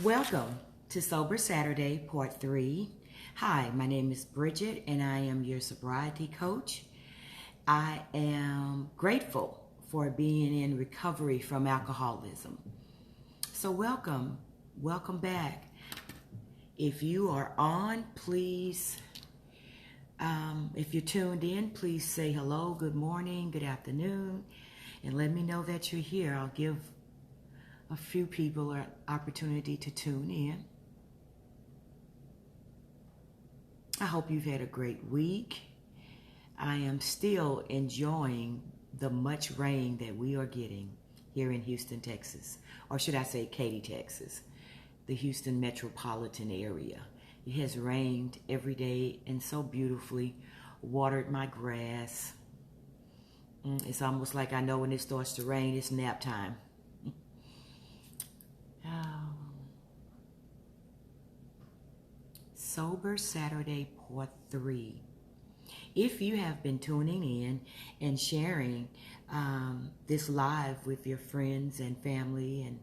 Welcome to Sober Saturday, Part 3. Hi, my name is Bridget, and I am your sobriety coach. I am grateful for being in recovery from alcoholism. So welcome back. If you are on, please, if you're tuned in, please say hello, good morning, good afternoon, and let me know that you're here. I'll give a few people an opportunity to tune in. I hope you've had a great week. I am still enjoying the much rain that we are getting here in Houston, Texas, or should I say Katy, Texas, the Houston metropolitan area. It has rained every day and so beautifully watered my grass. It's almost like I know when it starts to rain, it's nap time. Sober Saturday, Part 3. If you have been tuning in and sharing this live with your friends and family and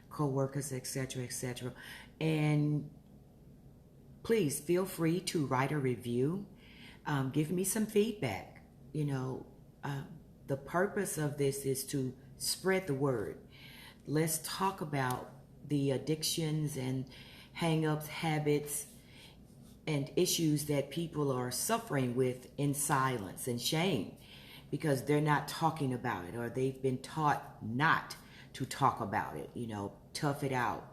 co-workers, etc., and please feel free to write a review. Give me some feedback. The purpose of this is to spread the word. Let's talk about the addictions and hang-ups, habits, and issues that people are suffering with in silence and shame because they're not talking about it, or they've been taught not to talk about it, tough it out.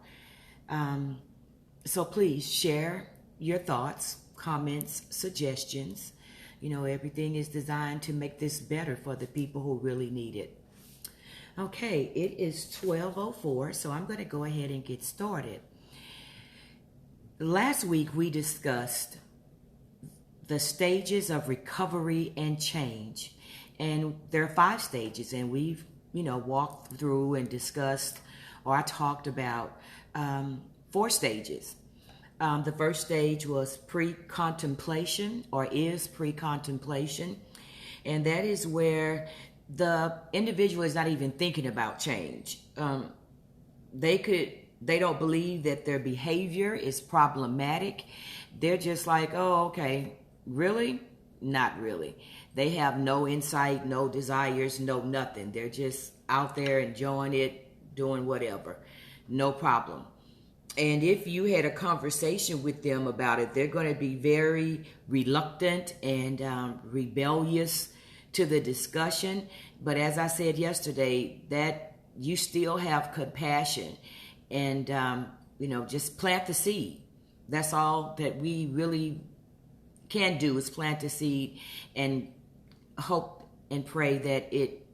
So please share your thoughts, comments, suggestions. Everything is designed to make this better for the people who really need it. Okay, it is 12:04, so I'm going to go ahead and get started. Last week we discussed the stages of recovery and change, and there are 5 stages, and we've walked through and discussed, or I talked about 4 stages. The first stage was pre-contemplation, or is pre-contemplation, and that is where the individual is not even thinking about change. They don't believe that their behavior is problematic. They're just like, oh, okay, really? Not really. They have no insight, no desires, no nothing. They're just out there enjoying it, doing whatever. No problem. And if you had a conversation with them about it, they're going to be very reluctant and rebellious to the discussion. But as I said yesterday, that you still have compassion. And, just plant the seed. That's all that we really can do, is plant the seed and hope and pray that it,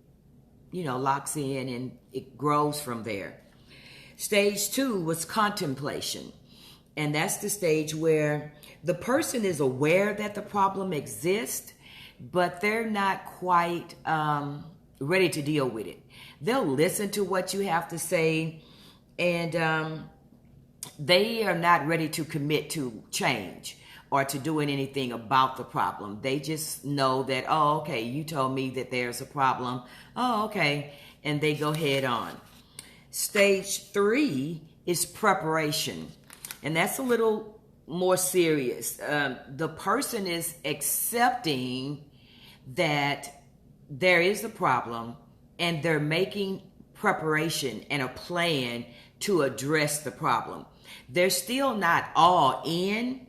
locks in and it grows from there. Stage 2 was contemplation. And that's the stage where the person is aware that the problem exists, but they're not quite ready to deal with it. They'll listen to what you have to say, and they are not ready to commit to change or to doing anything about the problem. They just know that, oh, okay, you told me that there's a problem. Oh, okay. And they go head on. Stage 3 is preparation. And that's a little more serious. The person is accepting that there is a problem, and they're making preparation and a plan to address the problem. They're still not all in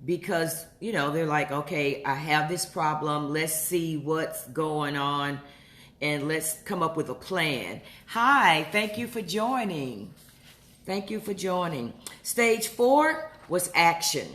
because, they're like, okay, I have this problem. Let's see what's going on and let's come up with a plan. Hi, thank you for joining. Stage 4 was action.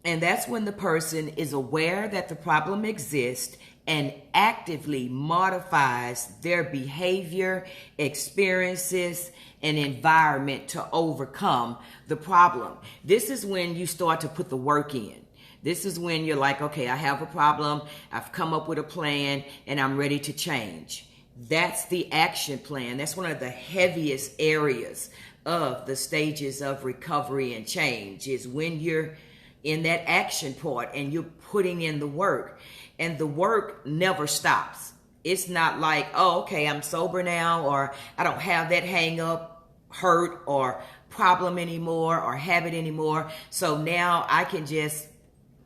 And that's when the person is aware that the problem exists and actively modifies their behavior, experiences, and environment to overcome the problem. This is when you start to put the work in. This is when you're like, okay, I have a problem, I've come up with a plan, and I'm ready to change. That's the action plan. That's one of the heaviest areas of the stages of recovery and change, is when you're in that action part and you're putting in the work. And the work never stops. It's not like, oh, okay, I'm sober now, or I don't have that hang up hurt or problem anymore or habit anymore. So now I can just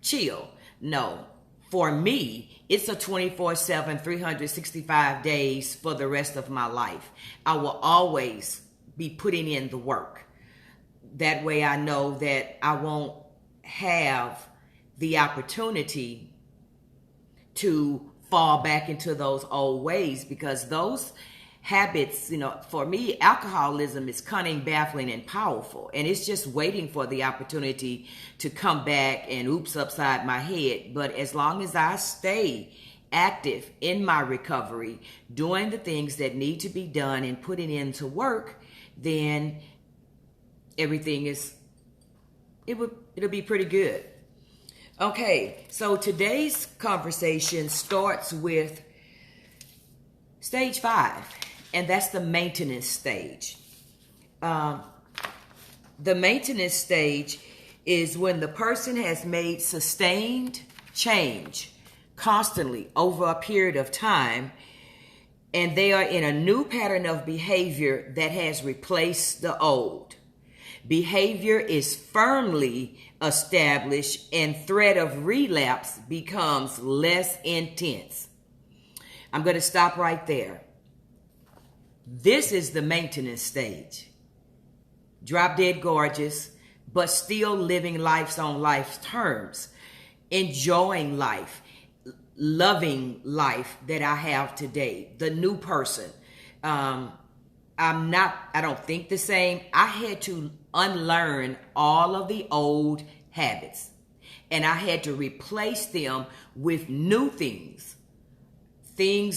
chill. No, for me, it's a 24/7, 365 days for the rest of my life. I will always be putting in the work. That way I know that I won't have the opportunity to fall back into those old ways, because those habits, for me, alcoholism is cunning, baffling, and powerful. And it's just waiting for the opportunity to come back and oops upside my head. But as long as I stay active in my recovery, doing the things that need to be done and putting into work, then everything it'll be pretty good. Okay, so today's conversation starts with stage 5, and that's the maintenance stage. The maintenance stage is when the person has made sustained change constantly over a period of time, and they are in a new pattern of behavior that has replaced the old. Behavior is firmly established, and threat of relapse becomes less intense. I'm going to stop right there. This is the maintenance stage. Drop dead gorgeous, but still living life on life's terms, enjoying life, loving life that I have today. The new person. I don't think the same. I had to unlearn all of the old habits, and I had to replace them with new things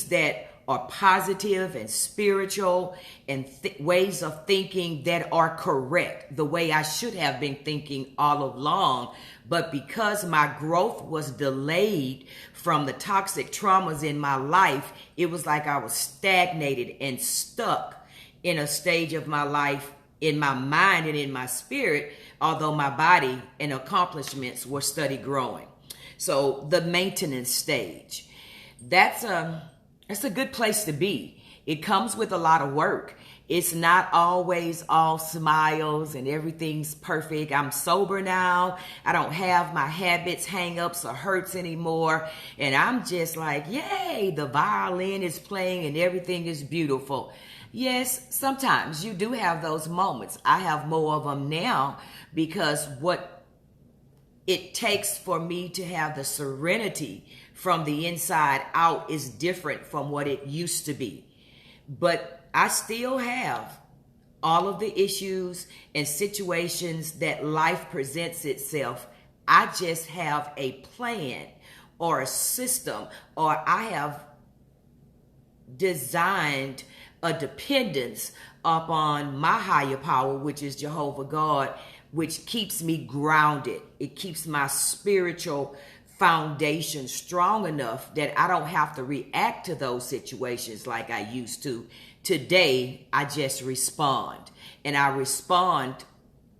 that are positive and spiritual, and ways of thinking that are correct, the way I should have been thinking all along. But because my growth was delayed from the toxic traumas in my life, it was like I was stagnated and stuck in a stage of my life, in my mind and in my spirit, although my body and accomplishments were steady growing. So the maintenance stage, that's a good place to be. It comes with a lot of work. It's not always all smiles and everything's perfect. I'm sober now. I don't have my habits, hang-ups, or hurts anymore. And I'm just like, yay, the violin is playing and everything is beautiful. Yes, sometimes you do have those moments. I have more of them now, because what it takes for me to have the serenity from the inside out is different from what it used to be. But I still have all of the issues and situations that life presents itself. I just have a plan or a system, or I have designed a dependence upon my higher power, which is Jehovah God, which keeps me grounded. It keeps my spiritual foundation strong enough that I don't have to react to those situations like I used to. Today, I just respond. And I respond,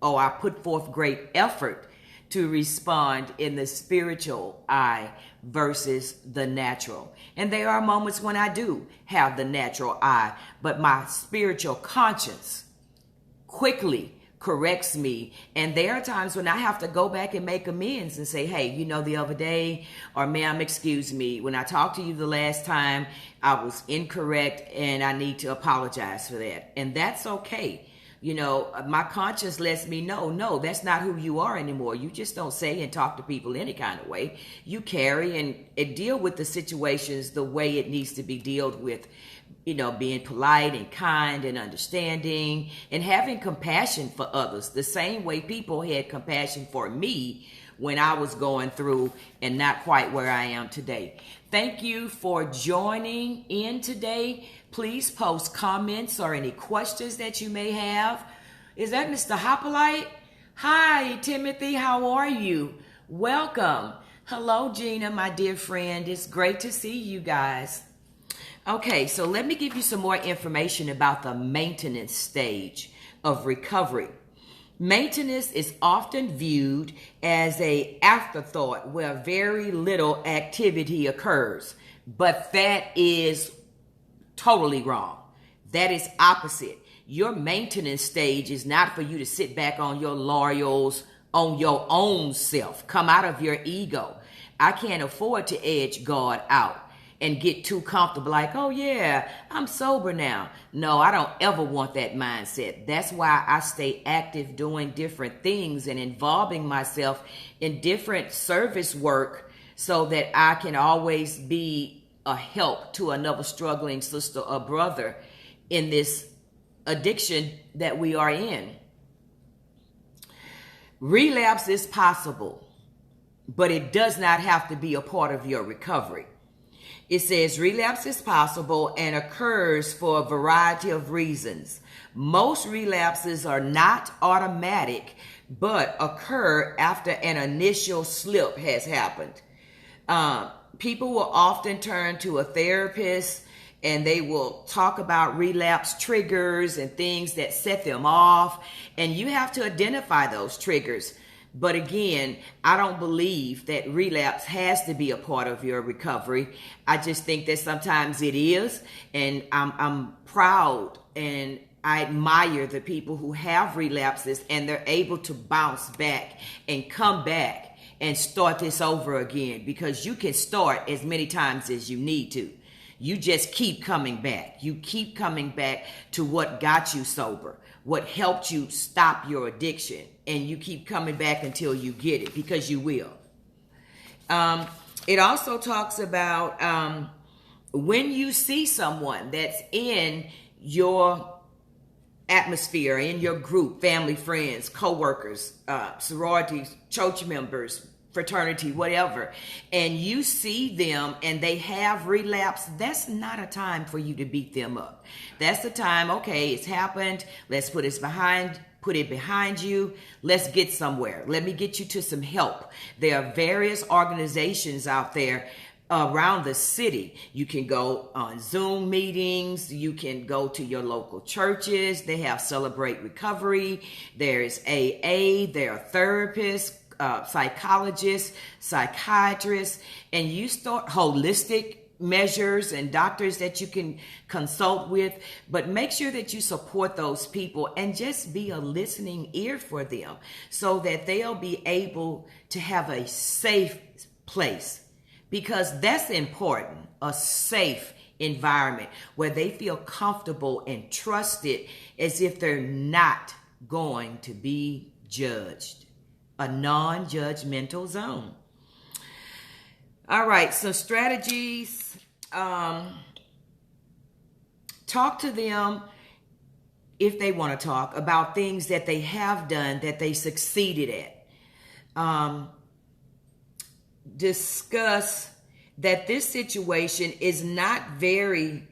I put forth great effort to respond in the spiritual eye versus the natural. And there are moments when I do have the natural eye, but my spiritual conscience quickly corrects me. And there are times when I have to go back and make amends and say, hey, the other day, or ma'am, excuse me, when I talked to you the last time, I was incorrect and I need to apologize for that. And that's okay. My conscience lets me know, no, that's not who you are anymore. You just don't say and talk to people any kind of way. You carry and deal with the situations the way it needs to be dealt with, being polite and kind and understanding and having compassion for others, the same way people had compassion for me when I was going through and not quite where I am today. Thank you for joining in today. Please post comments or any questions that you may have. Is that Mr. Hoppolite? Hi, Timothy. How are you? Welcome. Hello, Gina, my dear friend. It's great to see you guys. Okay, so let me give you some more information about the maintenance stage of recovery. Maintenance is often viewed as an afterthought where very little activity occurs, but that is totally wrong. That is opposite. Your maintenance stage is not for you to sit back on your laurels, on your own self. Come out of your ego. I can't afford to edge God out and get too comfortable like, oh yeah, I'm sober now. No, I don't ever want that mindset. That's why I stay active doing different things and involving myself in different service work so that I can always be a help to another struggling sister or brother in this addiction that we are in. Relapse is possible, but it does not have to be a part of your recovery. It says relapse is possible and occurs for a variety of reasons. Most relapses are not automatic, but occur after an initial slip has happened. People will often turn to a therapist and they will talk about relapse triggers and things that set them off. And you have to identify those triggers. But again, I don't believe that relapse has to be a part of your recovery. I just think that sometimes it is. And I'm proud and I admire the people who have relapses and they're able to bounce back and come back and start this over again, because you can start as many times as you need to. You just keep coming back. You keep coming back to what got you sober, what helped you stop your addiction, and you keep coming back until you get it, because you will. It also talks about when you see someone that's in your atmosphere, in your group, family, friends, co-workers, sororities, church members, fraternity, whatever, and you see them and they have relapse, that's not a time for you to beat them up. That's the time, okay, it's happened. Let's put it behind you. Let's get somewhere. Let me get you to some help. There are various organizations out there around the city. You can go on Zoom meetings. You can go to your local churches. They have Celebrate Recovery. There's AA. There are therapists, psychologists, psychiatrists, and you start holistic measures and doctors that you can consult with, but make sure that you support those people and just be a listening ear for them so that they'll be able to have a safe place, because that's important, a safe environment where they feel comfortable and trusted as if they're not going to be judged. A non-judgmental zone. All right, so strategies. Talk to them if they want to talk about things that they have done that they succeeded at. Discuss that this situation is not very,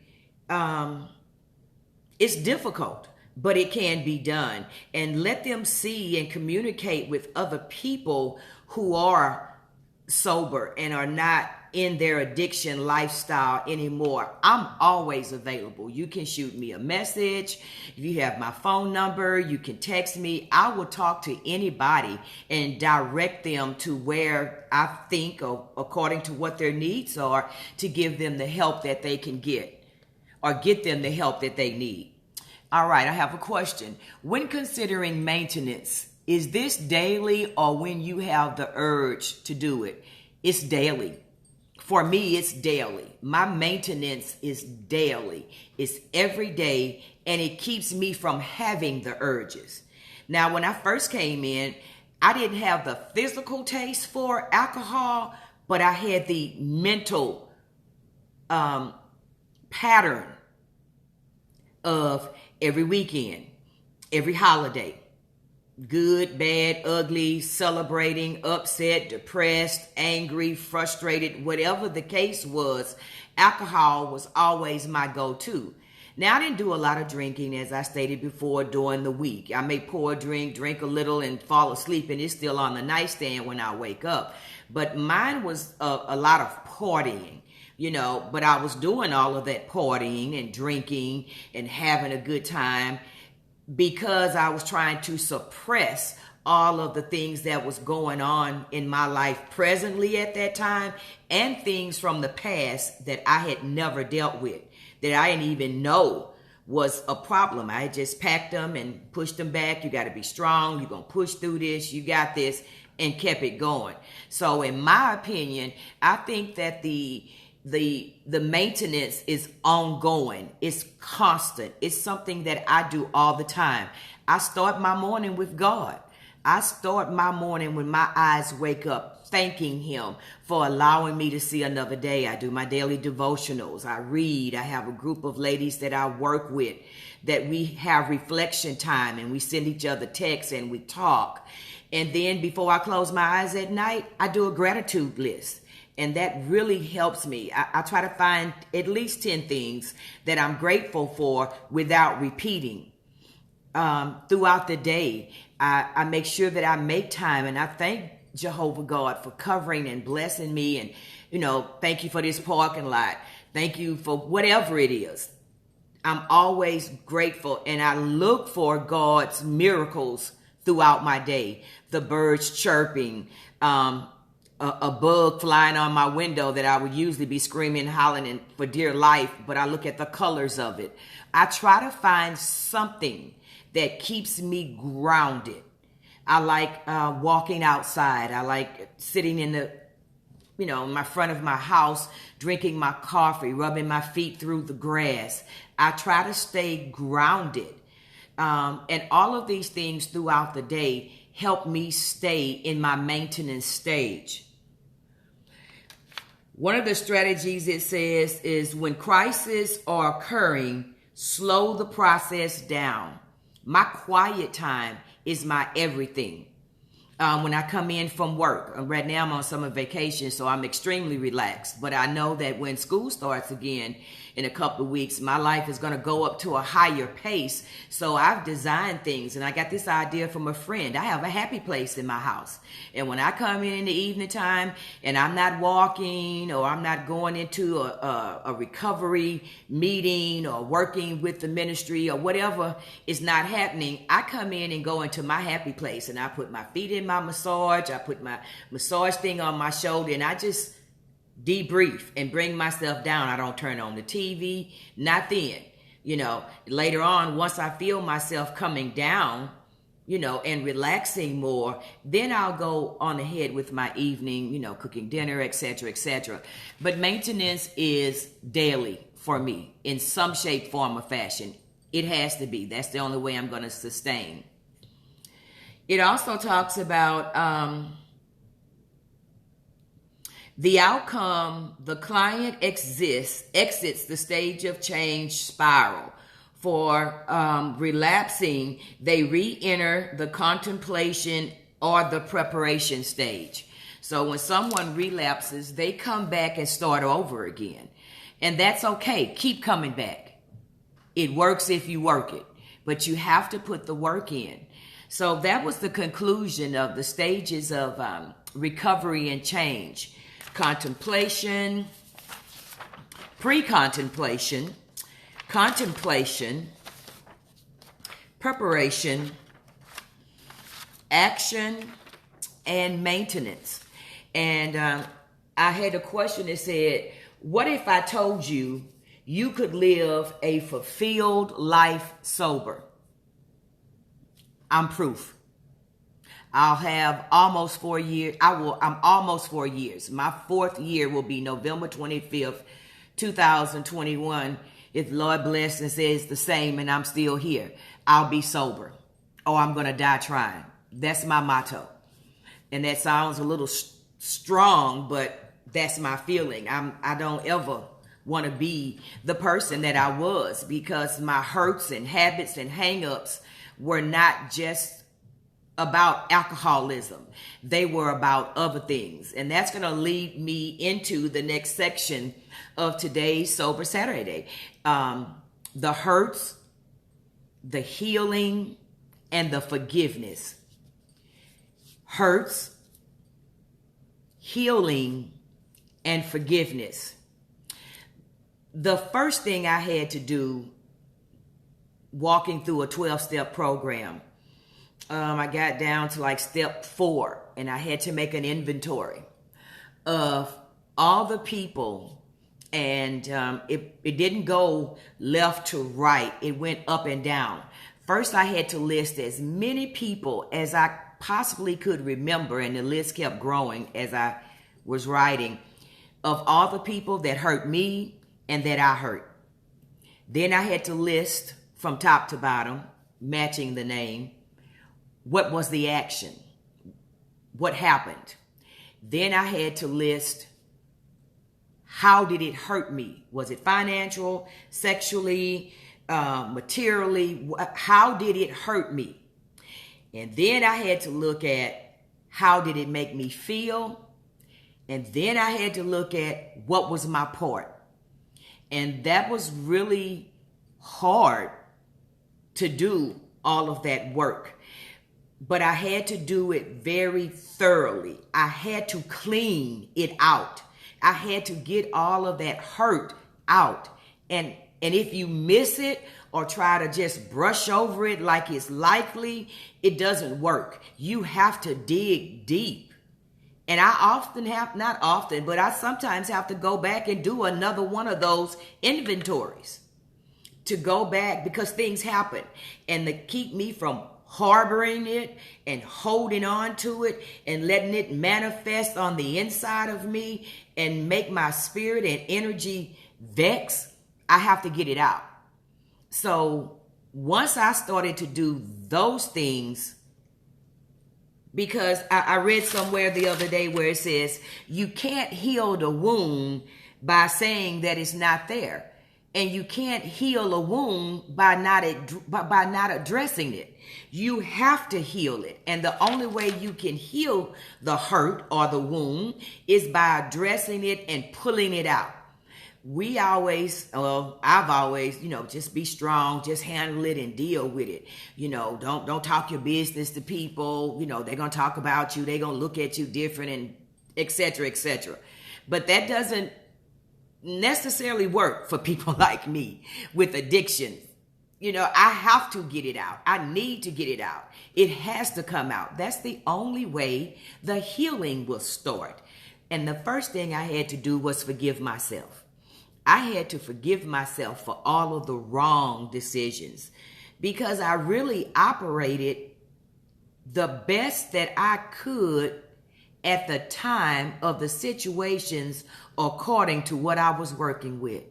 it's difficult, but it can be done. And let them see and communicate with other people who are sober and are not in their addiction lifestyle anymore. I'm always available. You can shoot me a message. If you have my phone number, you can text me. I will talk to anybody and direct them to where I think, or according to what their needs are, to give them the help that they can get, or get them the help that they need. All right, I have a question. When considering maintenance, is this daily or when you have the urge to do it? It's daily. For me, it's daily. My maintenance is daily. It's every day, and it keeps me from having the urges. Now, when I first came in, I didn't have the physical taste for alcohol, but I had the mental pattern of every weekend, every holiday, good, bad, ugly, celebrating, upset, depressed, angry, frustrated, whatever the case was, alcohol was always my go-to. Now, I didn't do a lot of drinking, as I stated before, during the week. I may pour a drink a little, and fall asleep, and it's still on the nightstand when I wake up. But mine was a lot of partying. But I was doing all of that partying and drinking and having a good time because I was trying to suppress all of the things that was going on in my life presently at that time, and things from the past that I had never dealt with, that I didn't even know was a problem. I had just packed them and pushed them back. You got to be strong. You're going to push through this. You got this, and kept it going. So in my opinion, I think that the maintenance is ongoing. It's constant. It's something that I do all the time. I start my morning with God. I start my morning when my eyes wake up, thanking him for allowing me to see another day. I do my daily devotionals. I read. I have a group of ladies that I work with that we have reflection time, and we send each other texts and we talk. And then before I close my eyes at night, I do a gratitude list. And that really helps me. I try to find at least 10 things that I'm grateful for without repeating. Throughout the day, I make sure that I make time, and I thank Jehovah God for covering and blessing me. And, thank you for this parking lot. Thank you for whatever it is. I'm always grateful, and I look for God's miracles throughout my day. The birds chirping, a bug flying on my window that I would usually be screaming, hollering for dear life, but I look at the colors of it. I try to find something that keeps me grounded. I like walking outside. I like sitting in my front of my house, drinking my coffee, rubbing my feet through the grass. I try to stay grounded. And all of these things throughout the day help me stay in my maintenance stage. One of the strategies it says is when crises are occurring, slow the process down. My quiet time is my everything. When I come in from work, right now I'm on summer vacation, so I'm extremely relaxed. But I know that when school starts again in a couple of weeks, my life is going to go up to a higher pace. So I've designed things, and I got this idea from a friend. I have a happy place in my house. And when I come in the evening time and I'm not walking, or I'm not going into a recovery meeting or working with the ministry or whatever is not happening, I come in and go into my happy place, and I put my feet in my massage. I put my massage thing on my shoulder, and I just debrief and bring myself down. I don't turn on the TV, not then. Later on, once I feel myself coming down, and relaxing more, then I'll go on ahead with my evening, cooking dinner, etc., etc. But maintenance is daily for me in some shape, form, or fashion. It has to be. That's the only way I'm going to sustain. It also talks about the outcome. The client exits the stage of change spiral. For relapsing, they re-enter the contemplation or the preparation stage. So when someone relapses, they come back and start over again. And that's okay. Keep coming back. It works if you work it, but you have to put the work in. So that was the conclusion of the stages of recovery and change. Contemplation, pre-contemplation, contemplation, preparation, action, and maintenance. And I had a question that said, what if I told you you could live a fulfilled life sober? I'm proof. I'll have almost 4 years. I'm almost 4 years. My 4th year will be November 25th, 2021. If Lord bless and says the same and I'm still here, I'll be sober, or I'm going to die trying. That's my motto. And that sounds a little strong, but that's my feeling. I don't ever want to be the person that I was, because my hurts and habits and hang-ups were not just about alcoholism. They were about other things. And that's going to lead me into the next section of today's Sober Saturday. The hurts, the healing, and the forgiveness. Hurts, healing, and forgiveness. The first thing I had to do walking through a 12-step program, I got down to like step 4, and I had to make an inventory of all the people And it didn't go left to right. It went up and down. First, I had to list as many people as I possibly could remember, and the list kept growing as I was writing, of all the people that hurt me and that I hurt. Then I had to list from top to bottom, matching the name, what was the action, what happened. Then I had to list, how did it hurt me? Was it financial, sexually, materially? How did it hurt me? And then I had to look at, how did it make me feel? And then I had to look at, what was my part? And that was really hard to do all of that work. But I had to do it very thoroughly. I had to clean it out. I had to get all of that hurt out. And if you miss it or try to just brush over it like it's likely, it doesn't work. You have to dig deep. And I sometimes have to go back and do another one of those inventories to go back, because things happen, and to keep me from harboring it and holding on to it and letting it manifest on the inside of me and make my spirit and energy vex. I have to get it out. So once I started to do those things, because I read somewhere the other day where it says you can't heal the wound by saying that it's not there. And you can't heal a wound by not addressing it. You have to heal it. And the only way you can heal the hurt or the wound is by addressing it and pulling it out. I've always, just be strong, just handle it and deal with it. Don't talk your business to people. They're going to talk about you. They're going to look at you different, and et cetera, et cetera. But that doesn't necessarily work for people like me with addiction. I have to get it out. I need to get it out. It has to come out. That's the only way the healing will start. And the first thing I had to do was forgive myself. I had to forgive myself for all of the wrong decisions, because I really operated the best that I could at the time of the situations according to what I was working with.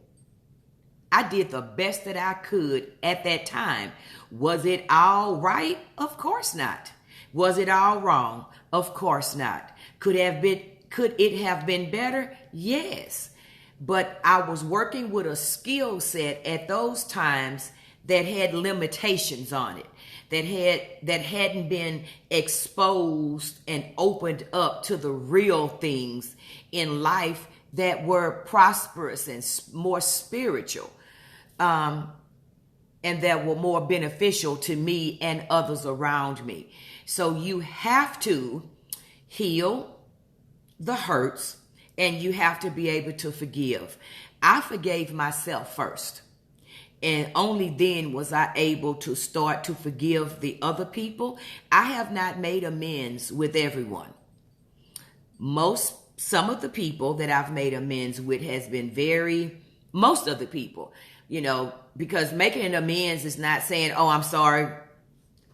I did the best that I could at that time. Was it all right? Of course not. Was it all wrong? Of course not. Could it have been better? Yes. But I was working with a skill set at those times that had limitations on it, that hadn't been exposed and opened up to the real things in life that were prosperous and more spiritual, and that were more beneficial to me and others around me. So you have to heal the hurts, and you have to be able to forgive. I forgave myself first, and only then was I able to start to forgive the other people. I have not made amends with everyone. Some of the people that I've made amends with has been most of the people, because making an amends is not saying, oh, I'm sorry,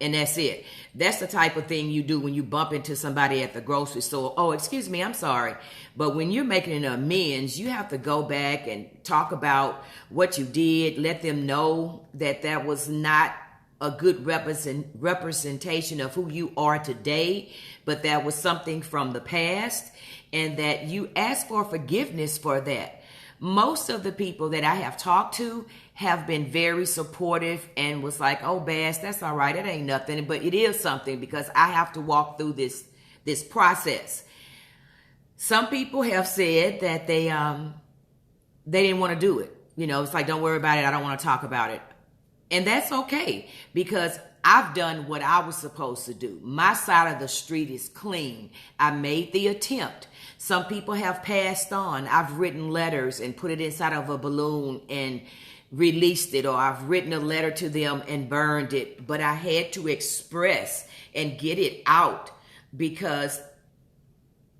and that's it. That's the type of thing you do when you bump into somebody at the grocery store. Oh, excuse me, I'm sorry. But when you're making an amends, you have to go back and talk about what you did, let them know that was not a good representation of who you are today, but that was something from the past, and that you ask for forgiveness for that. Most of the people that I have talked to have been very supportive and was like, oh, Bass, that's all right. It ain't nothing, but it is something, because I have to walk through this process. Some people have said that they didn't want to do it. It's like, don't worry about it. I don't want to talk about it. And that's okay, because I've done what I was supposed to do. My side of the street is clean. I made the attempt. Some people have passed on. I've written letters and put it inside of a balloon and released it, or I've written a letter to them and burned it. But I had to express and get it out, because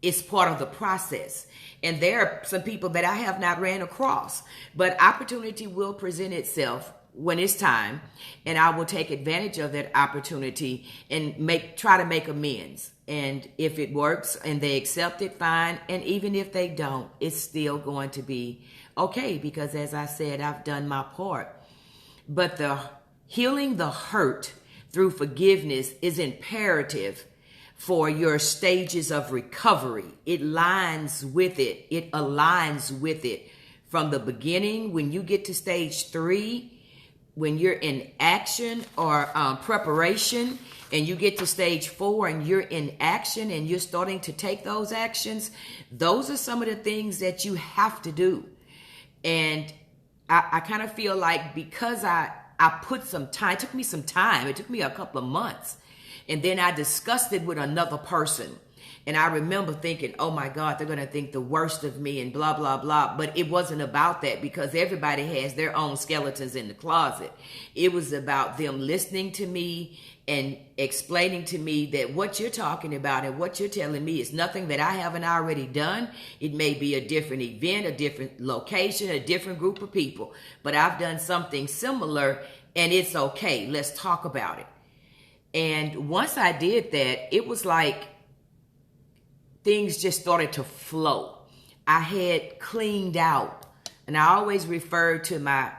It's part of the process. And there are some people that I have not ran across, but opportunity will present itself when it's time, and I will take advantage of that opportunity and try to make amends. And if it works and they accept it, fine. And even if they don't, it's still going to be okay, because as I said, I've done my part. But the healing the hurt through forgiveness is imperative for your stages of recovery. It aligns with it from the beginning. When you get to stage 3, when you're in action or preparation, and you get to stage 4 and you're in action and you're starting to take those actions, those are some of the things that you have to do. And I kind of feel like, because I put some time, it took me a couple of months, and then I discussed it with another person. And I remember thinking, oh my God, they're going to think the worst of me and blah, blah, blah. But it wasn't about that, because everybody has their own skeletons in the closet. It was about them listening to me and explaining to me that what you're talking about and what you're telling me is nothing that I haven't already done. It may be a different event, a different location, a different group of people, but I've done something similar, and it's okay. Let's talk about it. And once I did that, it was like things just started to flow. I had cleaned out, and I always refer to my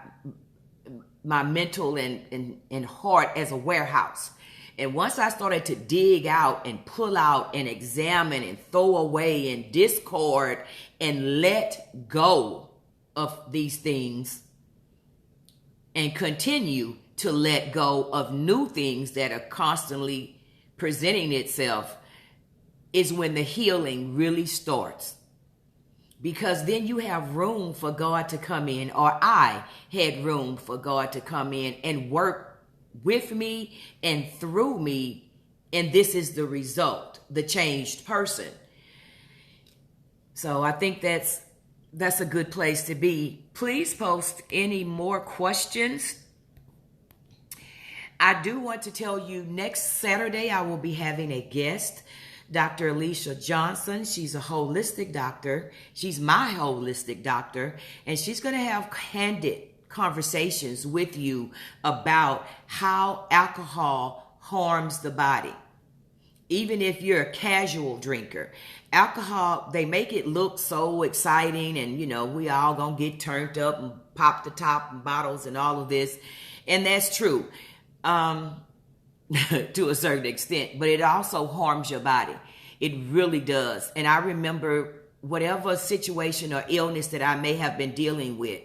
mental and heart as a warehouse. And once I started to dig out and pull out and examine and throw away and discard and let go of these things, and continue to let go of new things that are constantly presenting itself, is when the healing really starts. Because then you have room for God to come in, or I had room for God to come in and work with me and through me. And this is the result, the changed person. So I think that's a good place to be. Please post any more questions. I do want to tell you, next Saturday I will be having a guest, Dr. Alicia Johnson. She's a holistic doctor. She's my holistic doctor. And she's going to have candid conversations with you about how alcohol harms the body. Even if you're a casual drinker, alcohol, they make it look so exciting, and we all gonna get turned up and pop the top and bottles and all of this. And that's true. To a certain extent, but it also harms your body. It really does. And I remember whatever situation or illness that I may have been dealing with,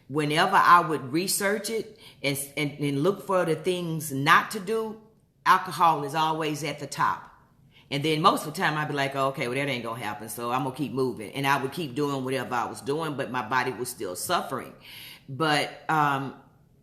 whenever I would research it and look for the things not to do, alcohol is always at the top. And then most of the time I'd be like, oh, okay, well, that ain't gonna happen, so I'm gonna keep moving. And I would keep doing whatever I was doing, but my body was still suffering. But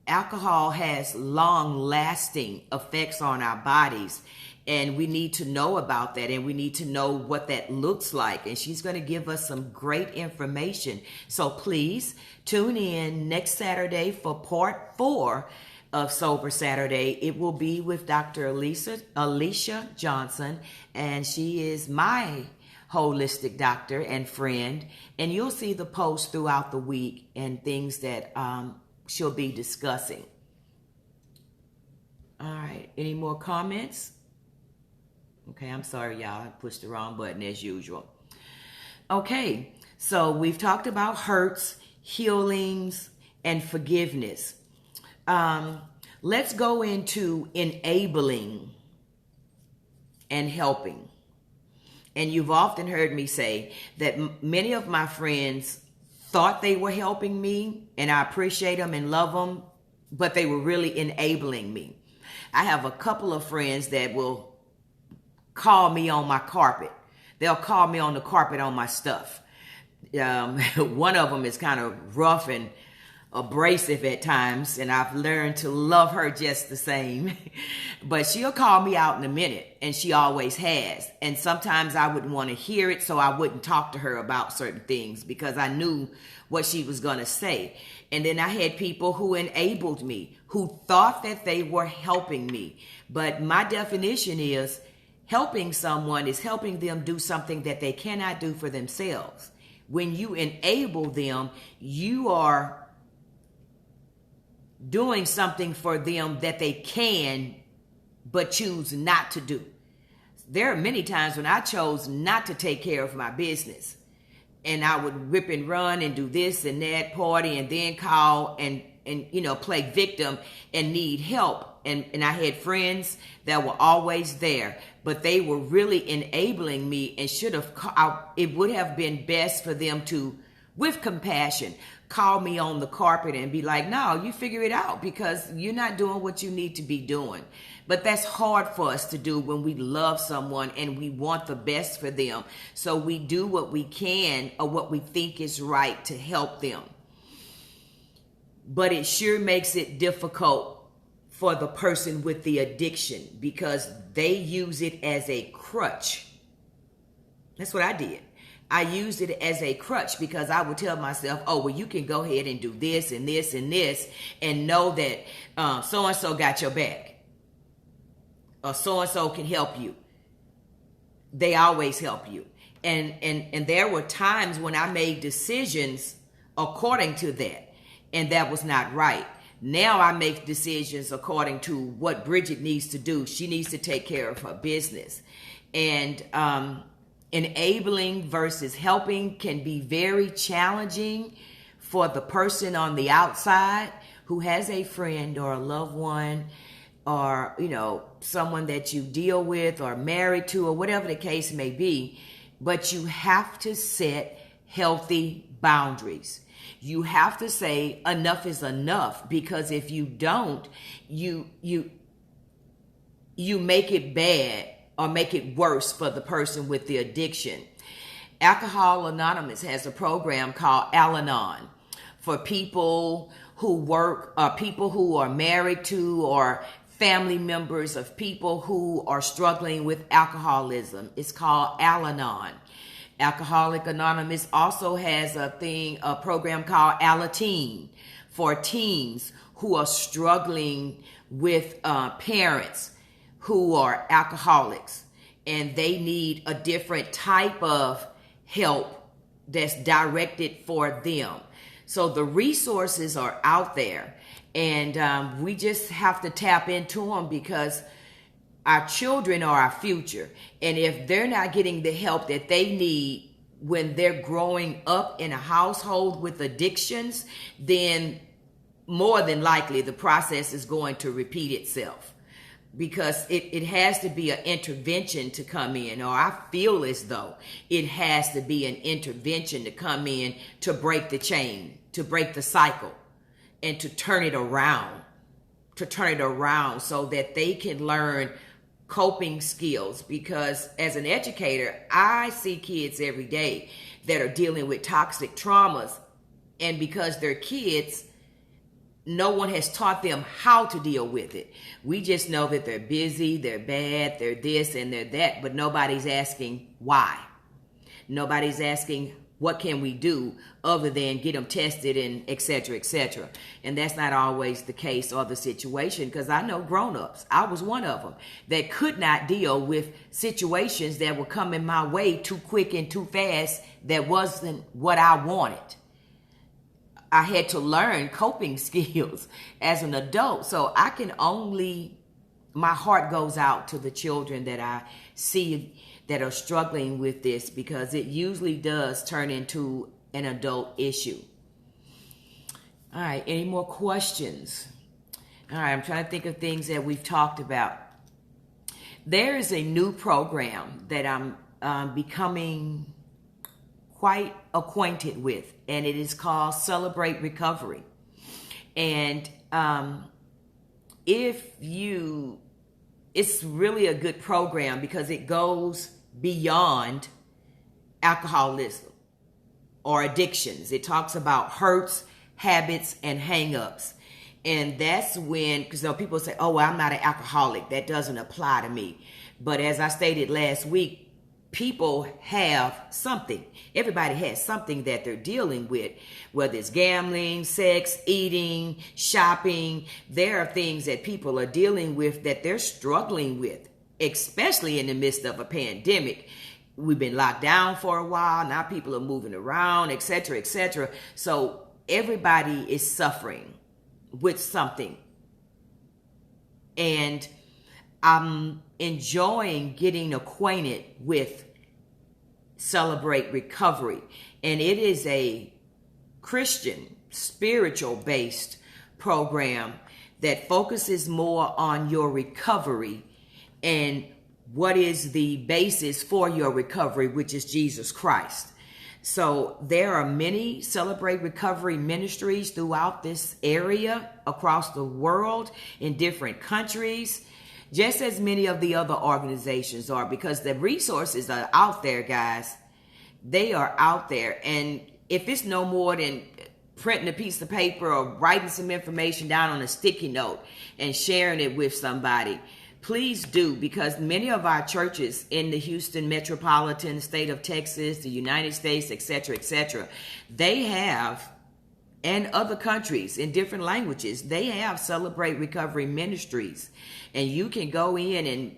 alcohol has long-lasting effects on our bodies, and we need to know about that, and we need to know what that looks like. And she's going to give us some great information. So please tune in next Saturday for part 4 of Sober Saturday. It will be with Dr. Alicia Johnson, and she is my holistic doctor and friend. And you'll see the posts throughout the week and things that she'll be discussing. All right, any more comments? Okay, I'm sorry, y'all. I pushed the wrong button as usual. Okay, so we've talked about hurts, healings, and forgiveness. Let's go into enabling and helping. And you've often heard me say that many of my friends thought they were helping me, and I appreciate them and love them, but they were really enabling me. I have a couple of friends that will call me on my carpet. They'll call me on the carpet on my stuff. One of them is kind of rough and abrasive at times, and I've learned to love her just the same. But she'll call me out in a minute, and she always has. And sometimes I wouldn't want to hear it, so I wouldn't talk to her about certain things because I knew what she was going to say. And then I had people who enabled me, who thought that they were helping me. But my definition is Helping someone is helping them do something that they cannot do for themselves. When you enable them, you are doing something for them that they can but choose not to do. There are many times when I chose not to take care of my business, and I would rip and run and do this and that party and then call and play victim and need help. And I had friends that were always there, but they were really enabling me, and it would have been best for them to, with compassion, call me on the carpet and be like, no, you figure it out because you're not doing what you need to be doing. But that's hard for us to do when we love someone and we want the best for them. So we do what we can or what we think is right to help them. But it sure makes it difficult for the person with the addiction because they use it as a crutch. That's what I did. I used it as a crutch because I would tell myself, oh, well, you can go ahead and do this and this and this and know that so-and-so got your back. Or so-and-so can help you. They always help you. And there were times when I made decisions according to that. And that was not right. Now I make decisions according to what Bridget needs to do. She needs to take care of her business. And enabling versus helping can be very challenging for the person on the outside who has a friend or a loved one or, someone that you deal with or married to or whatever the case may be. But you have to set healthy boundaries. You have to say enough is enough, because if you don't, you make it bad or make it worse for the person with the addiction. Alcohol Anonymous has a program called Al-Anon for people who work, people who are married to or family members of people who are struggling with alcoholism. It's called Al-Anon. Alcoholic Anonymous also has a program called Alateen for teens who are struggling with parents who are alcoholics, and they need a different type of help that's directed for them. So the resources are out there, and we just have to tap into them because our children are our future. And if they're not getting the help that they need when they're growing up in a household with addictions, then more than likely the process is going to repeat itself. Because it has to be an intervention to come in, or I feel as though it has to be an intervention to come in to break the chain, to break the cycle, and to turn it around, so that they can learn coping skills. Because as an educator, I see kids every day that are dealing with toxic traumas, and because they're kids, no one has taught them how to deal with it. We just know that they're busy, they're bad, they're this and they're that, but nobody's asking why. Nobody's asking what can we do other than get them tested and et cetera, et cetera. And that's not always the case or the situation, because I know grown-ups, I was one of them, that could not deal with situations that were coming my way too quick and too fast that wasn't what I wanted. I had to learn coping skills as an adult. So my heart goes out to the children that I see that are struggling with this, because it usually does turn into an adult issue. All right, any more questions? All right, I'm trying to think of things that we've talked about. There is a new program that I'm becoming quite acquainted with, and it is called Celebrate Recovery. And it's really a good program because it goes beyond alcoholism or addictions. It talks about hurts, habits, and hang-ups. And that's when, because people say, oh, well, I'm not an alcoholic, that doesn't apply to me. But as I stated last week, people have something. Everybody has something that they're dealing with, whether it's gambling, sex, eating, shopping. There are things that people are dealing with that they're struggling with. especially in the midst of a pandemic. We've been locked down for a while. Now people are moving around, etc., etc. So everybody is suffering with something. And I'm enjoying getting acquainted with Celebrate Recovery. And it is a Christian, spiritual-based program that focuses more on your recovery and what is the basis for your recovery, which is Jesus Christ. So there are many Celebrate Recovery ministries throughout this area, across the world, in different countries, just as many of the other organizations are, because the resources are out there, guys. They are out there. And if it's no more than printing a piece of paper or writing some information down on a sticky note and sharing it with somebody, please do, because many of our churches in the Houston metropolitan state of Texas, the United States, etc., they have, and other countries in different languages, they have Celebrate Recovery ministries. And you can go in and,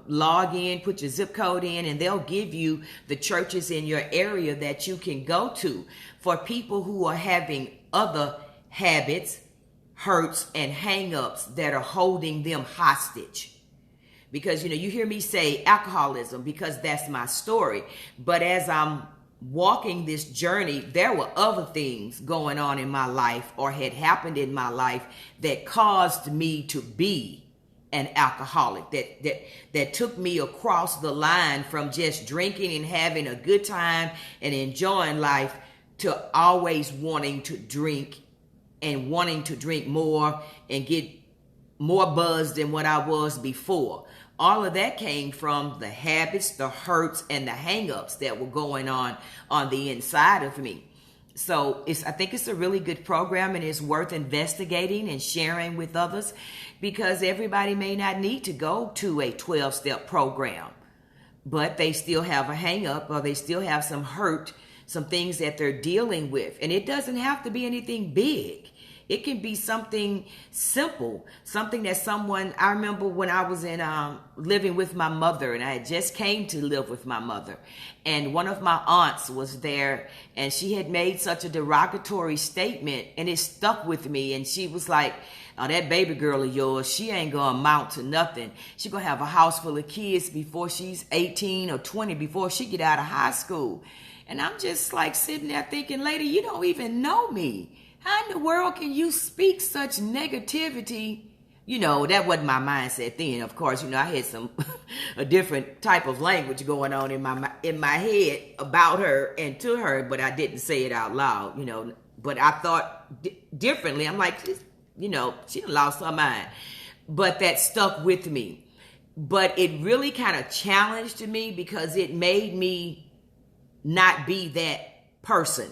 log in, put your zip code in, and they'll give you the churches in your area that you can go to for people who are having other habits, hurts, and hang-ups that are holding them hostage. Because, you hear me say alcoholism because that's my story. But as I'm walking this journey, there were other things going on in my life or had happened in my life that caused me to be an alcoholic, that took me across the line from just drinking and having a good time and enjoying life to always wanting to drink and wanting to drink more and get more buzzed than what I was before. All of that came from the habits, the hurts, and the hang-ups that were going on the inside of me. So I think it's a really good program, and it's worth investigating and sharing with others, because everybody may not need to go to a 12-step program, but they still have a hang-up, or they still have some hurt, some things that they're dealing with. And it doesn't have to be anything big. It can be something simple, something that I remember when I was in living with my mother, and I had just came to live with my mother, and one of my aunts was there, and she had made such a derogatory statement, and it stuck with me. And she was like, "Oh, that baby girl of yours, she ain't gonna amount to nothing. She gonna have a house full of kids before she's 18 or 20, before she get out of high school." And I'm just like sitting there thinking, lady, you don't even know me. How in the world can you speak such negativity? That wasn't my mindset then. Of course, I had a different type of language going on in my head about her and to her, but I didn't say it out loud, But I thought differently. I'm like, she lost her mind. But that stuck with me. But it really kind of challenged me, because it made me not be that person.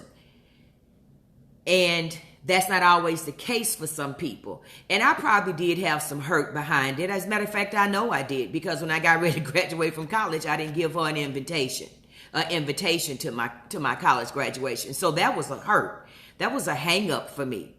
And that's not always the case for some people. And I probably did have some hurt behind it. As a matter of fact, I know I did, because when I got ready to graduate from college, I didn't give her an invitation to my college graduation. So that was a hurt. That was a hang up for me.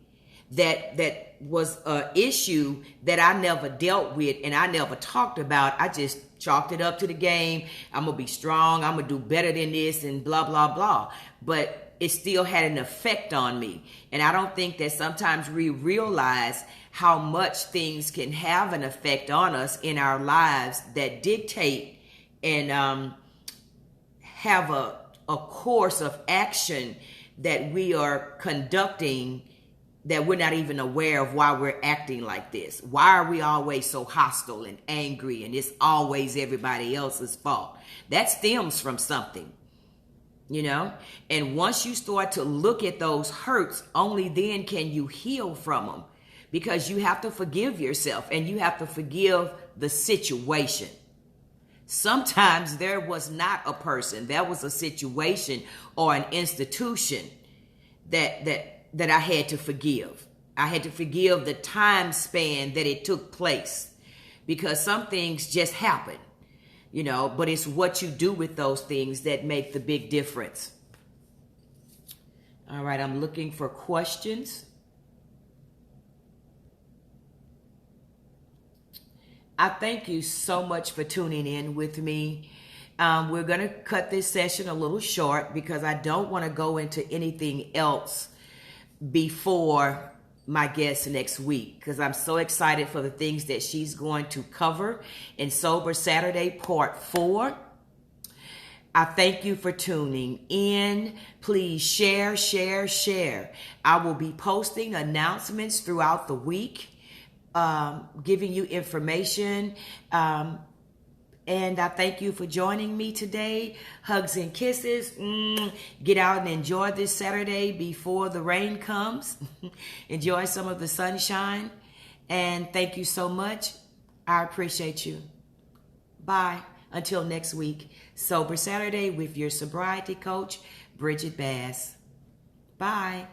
That was an issue that I never dealt with and I never talked about. I just chalked it up to the game. I'm going to be strong. I'm going to do better than this and blah, blah, blah. But it still had an effect on me. And I don't think that sometimes we realize how much things can have an effect on us in our lives that dictate and have a course of action that we are conducting, that we're not even aware of why we're acting like this. Why are we always so hostile and angry, and it's always everybody else's fault? That stems from something. And once you start to look at those hurts, only then can you heal from them, because you have to forgive yourself and you have to forgive the situation. Sometimes there was not a person, there was a situation or an institution that I had to forgive. I had to forgive the time span that it took place, because some things just happen. But it's what you do with those things that make the big difference. All right, I'm looking for questions. I thank you so much for tuning in with me. We're going to cut this session a little short because I don't want to go into anything else before my guest next week, because I'm so excited for the things that she's going to cover in Sober Saturday Part 4. I thank you for tuning in. Please share, share, share. I will be posting announcements throughout the week, giving you information. And I thank you for joining me today. Hugs and kisses. Get out and enjoy this Saturday before the rain comes. Enjoy some of the sunshine. And thank you so much. I appreciate you. Bye. Until next week. Sober Saturday with your sobriety coach, Bridget Bass. Bye.